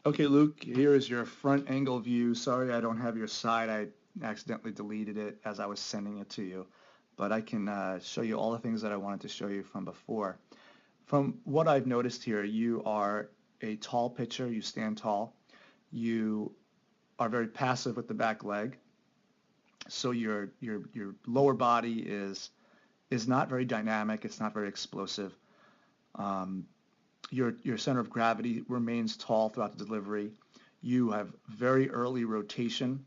Okay, Luke, here is your front angle view. Sorry I don't have your side. I accidentally deleted it as I was sending it to you. But I can show you all the things that I wanted to show you from before. From what I've noticed here, you are a tall pitcher. You stand tall. You are very passive with the back leg. So your lower body is not very dynamic. It's not very explosive. Um, your center of gravity remains tall throughout the delivery. You have very early rotation,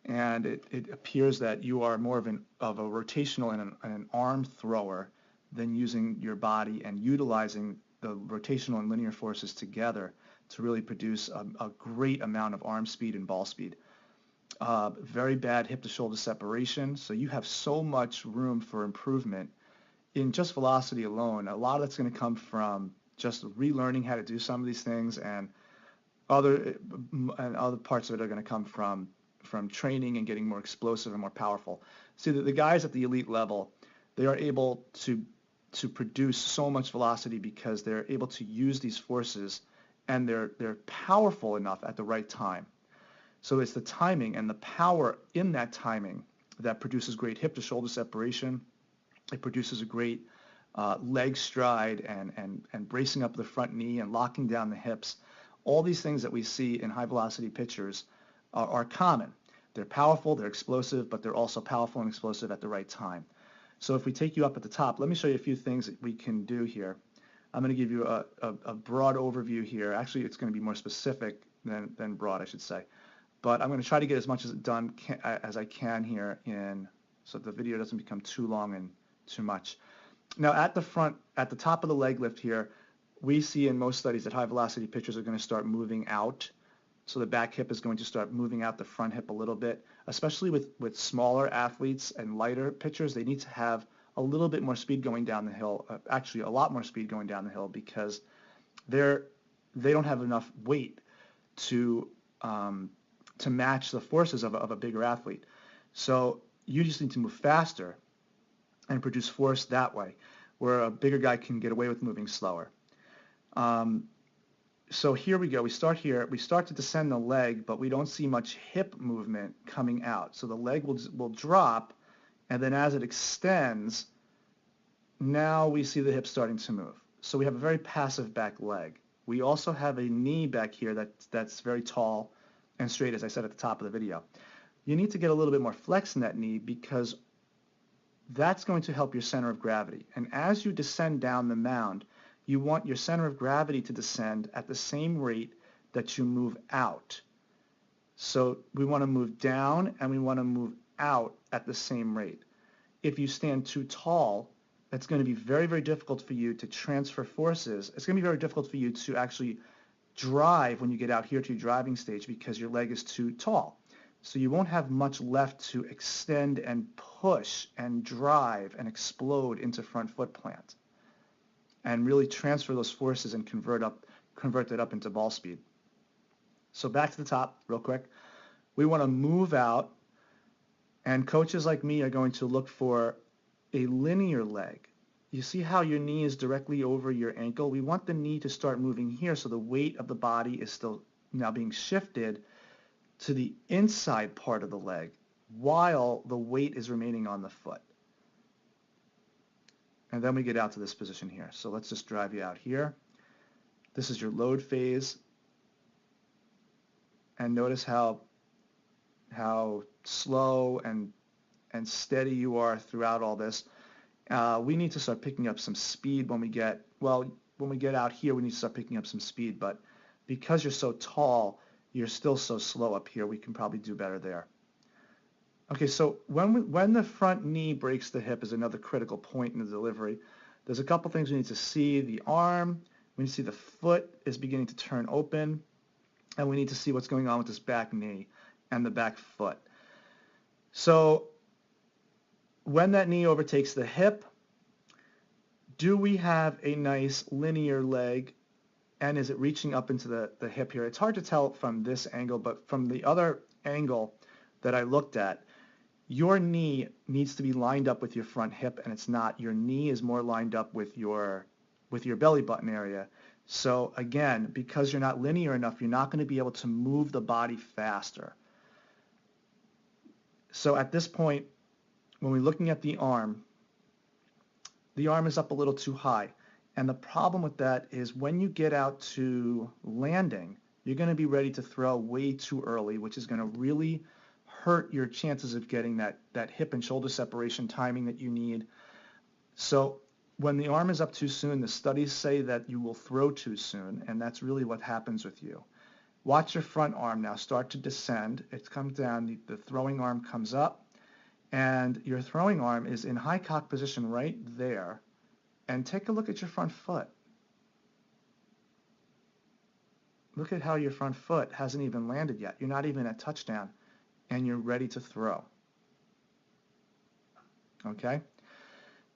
and it appears that you are more of a rotational and an arm thrower than using your body and utilizing the rotational and linear forces together to really produce a great amount of arm speed and ball speed. Very bad hip to shoulder separation, so you have so much room for improvement in just velocity alone. A lot of that's going to come from just relearning how to do some of these things, and other other parts of it are going to come from training and getting more explosive and more powerful. See, the guys at the elite level, they are able to produce so much velocity because they're able to use these forces, and they're powerful enough at the right time. So it's the timing and the power in that timing that produces great hip to shoulder separation. It produces a great leg stride and bracing up the front knee and locking down the hips. All these things that we see in high velocity pitchers are common. They're powerful, they're explosive, but they're also powerful and explosive at the right time. So if we take you up at the top, let me show you a few things that we can do here. I'm going to give you a broad overview here. Actually, it's going to be more specific than broad, I should say. But I'm going to try to get as much as done as I can here so the video doesn't become too long and too much. Now at the front, at the top of the leg lift here, we see in most studies that high velocity pitchers are going to start moving out. So the back hip is going to start moving out the front hip a little bit, especially with smaller athletes and lighter pitchers. They need to have a little bit more speed going down the hill, actually a lot more speed going down the hill, because they don't have enough weight to match the forces of a bigger athlete. So you just need to move faster and produce force that way, where a bigger guy can get away with moving slower. So here we go. We start here. We start to descend the leg, but we don't see much hip movement coming out. So the leg will drop, and then as it extends, now we see the hip starting to move. So we have a very passive back leg. We also have a knee back here that's very tall and straight, as I said at the top of the video. You need to get a little bit more flex in that knee because that's going to help your center of gravity. And as you descend down the mound, you want your center of gravity to descend at the same rate that you move out. So we want to move down and we want to move out at the same rate. If you stand too tall, it's going to be very, very difficult for you to transfer forces. It's going to be very difficult for you to actually drive when you get out here to your driving stage because your leg is too tall. So you won't have much left to extend and push and drive and explode into front foot plant and really transfer those forces and convert that up into ball speed. So back to the top real quick. We want to move out, and coaches like me are going to look for a linear leg. You see how your knee is directly over your ankle? We want the knee to start moving here so the weight of the body is still now being shifted to the inside part of the leg while the weight is remaining on the foot. And then we get out to this position here. So let's just drive you out here. This is your load phase. And notice how slow and steady you are throughout all this. We need to start picking up some speed when we get out here, we need to start picking up some speed. But because you're so tall, you're still so slow up here, we can probably do better there. Okay, so when the front knee breaks the hip is another critical point in the delivery. There's a couple things we need to see. The arm, we need to see the foot is beginning to turn open, and we need to see what's going on with this back knee and the back foot. So when that knee overtakes the hip, do we have a nice linear leg, and is it reaching up into the hip here? It's hard to tell from this angle, but from the other angle that I looked at, your knee needs to be lined up with your front hip, and it's not. Your knee is more lined up with your belly button area. So again, because you're not linear enough, you're not going to be able to move the body faster. So at this point, when we're looking at the arm is up a little too high. And the problem with that is when you get out to landing, you're going to be ready to throw way too early, which is going to really hurt your chances of getting that hip and shoulder separation timing that you need. So when the arm is up too soon, the studies say that you will throw too soon, and that's really what happens with you. Watch your front arm now start to descend. It comes down, the throwing arm comes up, and your throwing arm is in high cock position right there. And take a look at your front foot. Look at how your front foot hasn't even landed yet. You're not even at touchdown, and you're ready to throw. Okay?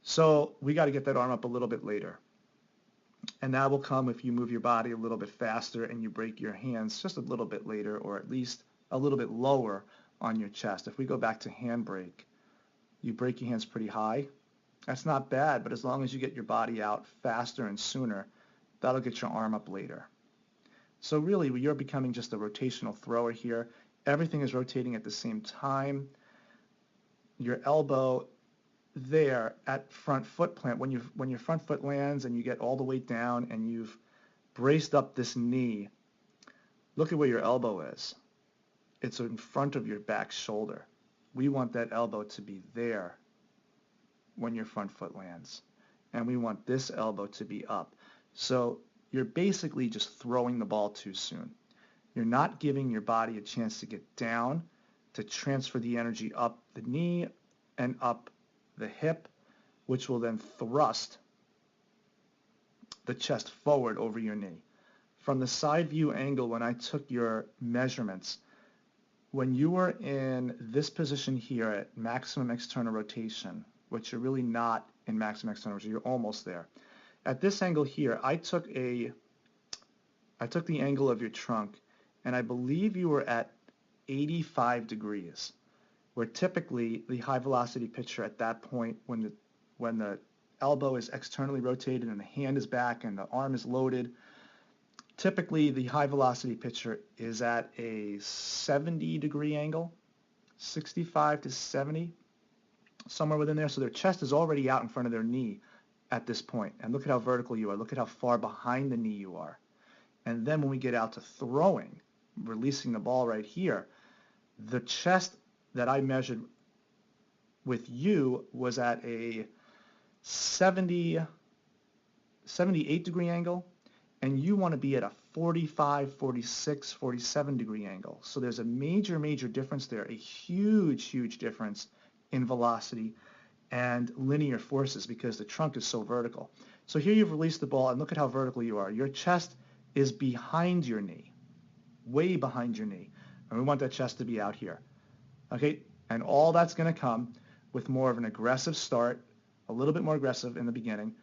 So we got to get that arm up a little bit later. And that will come if you move your body a little bit faster and you break your hands just a little bit later, or at least a little bit lower on your chest. If we go back to handbrake, you break your hands pretty high. That's not bad, but as long as you get your body out faster and sooner, that'll get your arm up later. So really, you're becoming just a rotational thrower here. Everything is rotating at the same time. Your elbow there at front foot plant, when your front foot lands and you get all the way down and you've braced up this knee, look at where your elbow is. It's in front of your back shoulder. We want that elbow to be there when your front foot lands. And we want this elbow to be up. So you're basically just throwing the ball too soon. You're not giving your body a chance to get down, to transfer the energy up the knee and up the hip, which will then thrust the chest forward over your knee. From the side view angle, when I took your measurements, when you were in this position here at maximum external rotation, which you're really not in maximum external rotation, you're almost there. At this angle here, I took the angle of your trunk, and I believe you were at 85 degrees. Where typically the high velocity pitcher at that point, when the elbow is externally rotated and the hand is back and the arm is loaded, typically the high velocity pitcher is at a 70 degree angle, 65 to 70, somewhere within there. So their chest is already out in front of their knee at this point. And look at how vertical you are. Look at how far behind the knee you are. And then when we get out to throwing, releasing the ball right here, the chest that I measured with you was at a 78 degree angle, and you want to be at a 45, 46, 47 degree angle. So there's a major, major difference there, a huge, huge difference in velocity and linear forces because the trunk is so vertical. So here you've released the ball, and look at how vertical you are. Your chest is behind your knee, way behind your knee, and we want that chest to be out here. Okay, and all that's going to come with more of an aggressive start, a little bit more aggressive in the beginning,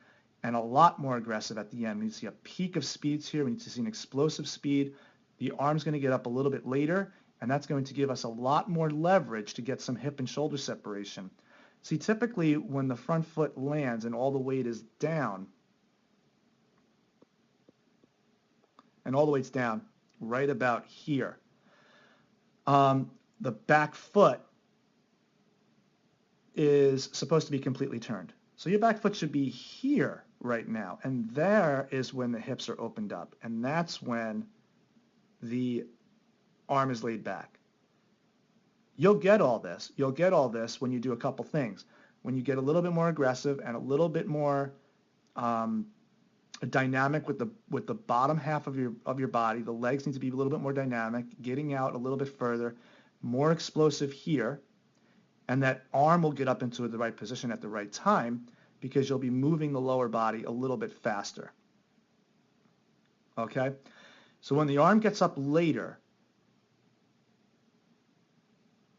and a lot more aggressive at the end. We need to see a peak of speeds here. We need to see an explosive speed. The arm's going to get up a little bit later, and that's going to give us a lot more leverage to get some hip and shoulder separation. See, typically when the front foot lands and all the weight is down, right about here, the back foot is supposed to be completely turned. So your back foot should be here right now, and there is when the hips are opened up, and that's when the arm is laid back. You'll get all this. You'll get all this when you do a couple things. When you get a little bit more aggressive and a little bit more dynamic with the bottom half of your body. The legs need to be a little bit more dynamic, getting out a little bit further, more explosive here, and that arm will get up into the right position at the right time because you'll be moving the lower body a little bit faster. Okay? So when the arm gets up later,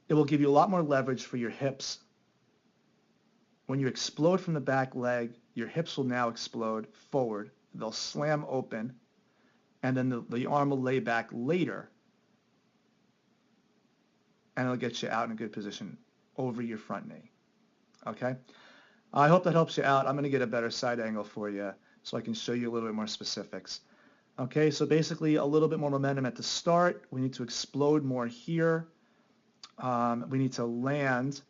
it will give you a lot more leverage for your hips. When you explode from the back leg, your hips will now explode forward. They'll slam open, and then the arm will lay back later, and it'll get you out in a good position over your front knee. Okay? I hope that helps you out. I'm going to get a better side angle for you so I can show you a little bit more specifics. Okay, so basically a little bit more momentum at the start. We need to explode more here. We need to land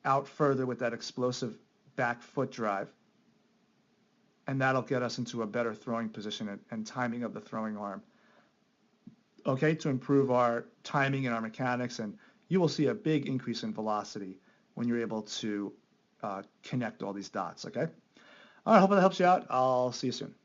out further with that explosive back foot drive. And that'll get us into a better throwing position and timing of the throwing arm. Okay, to improve our timing and our mechanics, and you will see a big increase in velocity when you're able to connect all these dots, okay? All right, I hope that helps you out. I'll see you soon.